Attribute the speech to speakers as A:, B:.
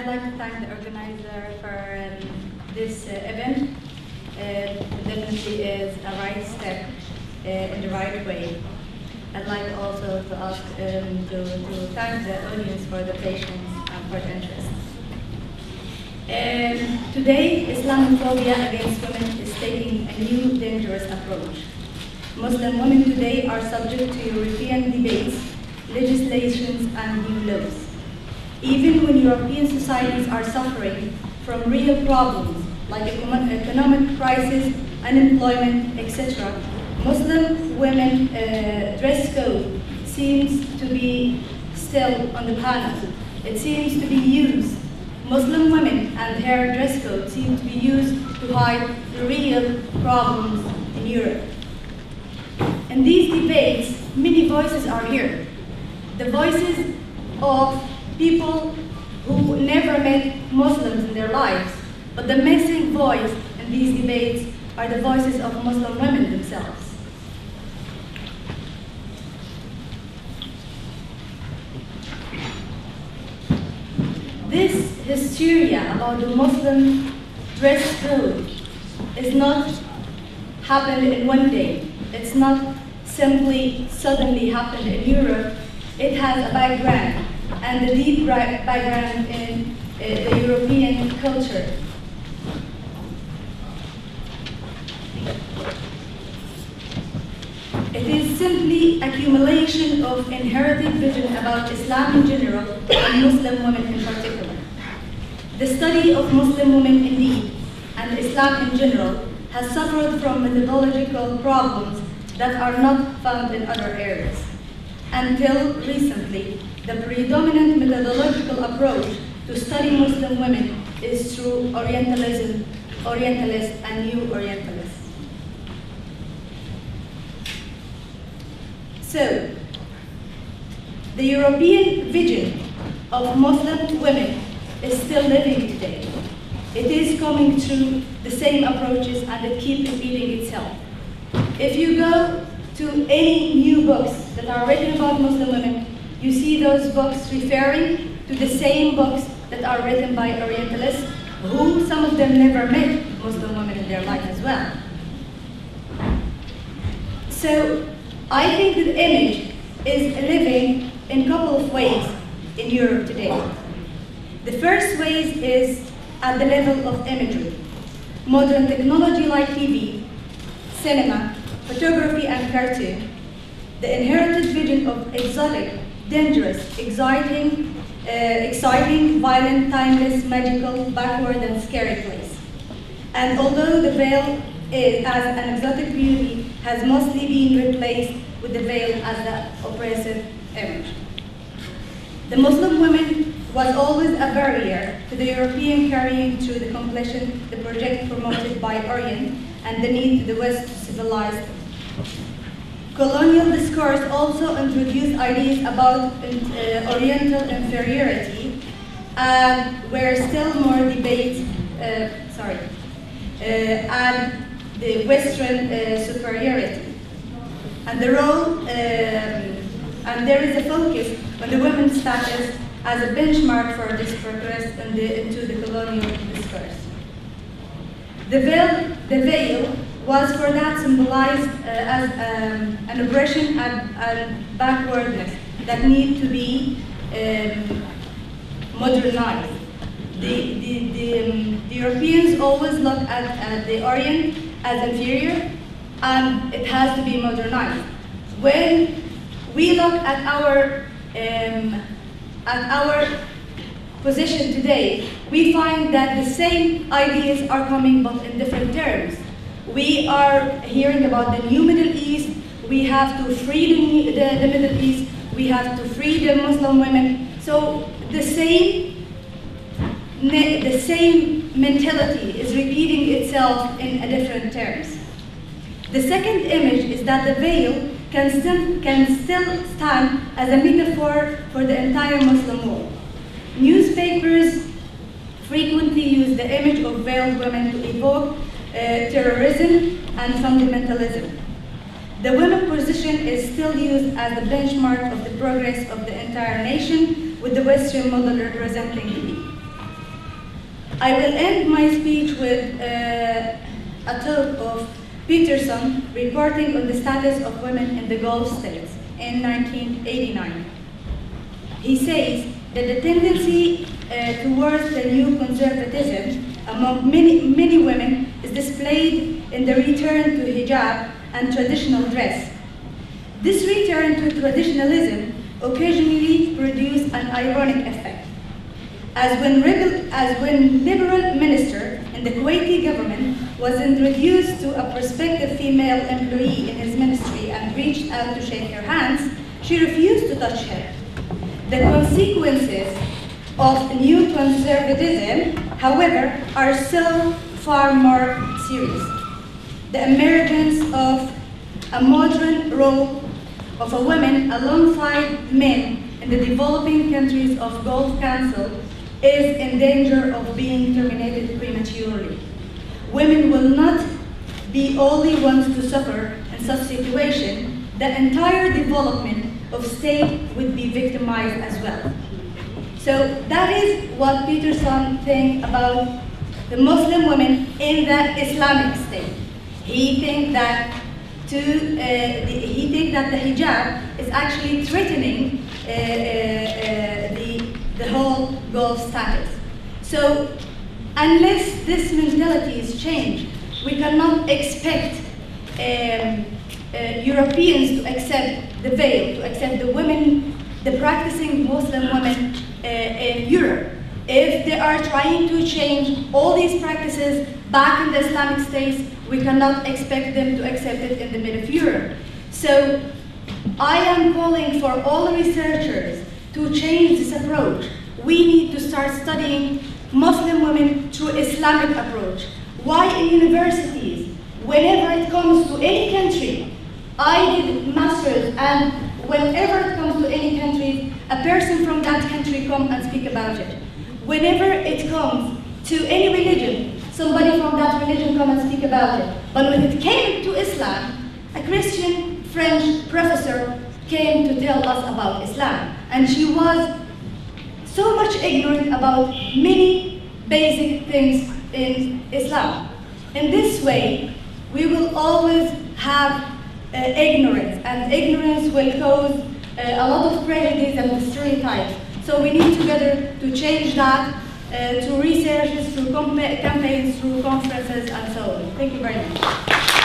A: I'd like to thank the organizer for this event. It definitely is a right step in the right way. I'd like also to ask to thank the audience for the patience and for the interest. Today, Islamophobia against women is taking a new dangerous approach. Muslim women today are subject to European debates, legislations, and new laws. Even when European societies are suffering from real problems like economic crisis, unemployment, etc., Muslim women dress code seems to be still on the panel. It seems to be used. Muslim women and their dress code seem to be used to hide the real problems in Europe. In these debates, many voices are here. The voices of people who never met Muslims in their lives, but the missing voice in these debates are the voices of Muslim women themselves. This hysteria about the Muslim dress code is not happened in one day. It's not simply suddenly happened in Europe. It has a background, and a deep background in the European culture. It is simply accumulation of inherited vision about Islam in general and Muslim women in particular. The study of Muslim women indeed, and Islam in general, has suffered from methodological problems that are not found in other areas. Until recently, the predominant methodological approach to study Muslim women is through Orientalism, Orientalists, and New Orientalists. So, the European vision of Muslim women is still living today. It is coming through the same approaches, and it keeps repeating itself. If you go to any new books that are written about Muslim women, you see those books referring to the same books that are written by Orientalists, who some of them never met Muslim women in their life as well. So I think that image is living in a couple of ways in Europe today. The first way is at the level of imagery. Modern technology like TV, cinema, photography, and cartoon, the inherited vision of exotic, dangerous, exciting, violent, timeless, magical, backward, and scary place. And although the veil as an exotic beauty has mostly been replaced with the veil as the oppressive image. The Muslim woman was always a barrier to the European carrying through the completion, the project promoted by Orient, and the need to the West to civilize. Colonial discourse also introduced ideas about Oriental inferiority, and where still more debates, and the Western superiority. And the role, and there is a focus on the women's status as a benchmark for this progress into the colonial discourse. The veil was for that symbolized as an oppression and backwardness that need to be modernized. The Europeans always look at the Orient as inferior, and it has to be modernized. When we look at our position today, we find that the same ideas are coming, but in different terms. We are hearing about the new Middle East. We have to free the Middle East. We have to free the Muslim women. So the same mentality is repeating itself in different terms. The second image is that the veil can still stand as a metaphor for the entire Muslim world. Newspapers frequently use the image of veiled women to evoke terrorism and fundamentalism. The women's position is still used as the benchmark of the progress of the entire nation, with the Western model representing the lead. I will end my speech with a talk of Peterson reporting on the status of women in the Gulf states in 1989. He says that the tendency towards the new conservatism among many women is displayed in the return to hijab and traditional dress. This return to traditionalism occasionally produces an ironic effect. As when liberal minister in the Kuwaiti government was introduced to a prospective female employee in his ministry and reached out to shake her hands, she refused to touch her. The consequences of new conservatism, however, are so far more serious. The emergence of a modern role of a woman alongside men in the developing countries of Gulf Council is in danger of being terminated prematurely. Women will not be only ones to suffer in such situation. The entire development of state would be victimized as well. So that is what Peterson thinks about the Muslim women in the Islamic State. He thinks that the hijab is actually threatening the whole Gulf status. So unless this mentality is changed, we cannot expect Europeans to accept the veil, to accept the women, the practicing Muslim women in Europe. If they are trying to change all these practices back in the Islamic states, we cannot expect them to accept it in the middle of Europe. So I am calling for all researchers to change this approach. We need to start studying Muslim women through Islamic approach. Why in universities? Whenever it comes to any country, I did masters, and whenever it comes to any country, a person from that country come and speak about it. Whenever it comes to any religion, somebody from that religion come and speak about it. But when it came to Islam, a Christian French professor came to tell us about Islam. And she was so much ignorant about many basic things in Islam. In this way, we will always have ignorance, and ignorance will cause a lot of prejudice and stereotypes. So we need together to change that through researches, through campaigns, through conferences, and so on. Thank you very much.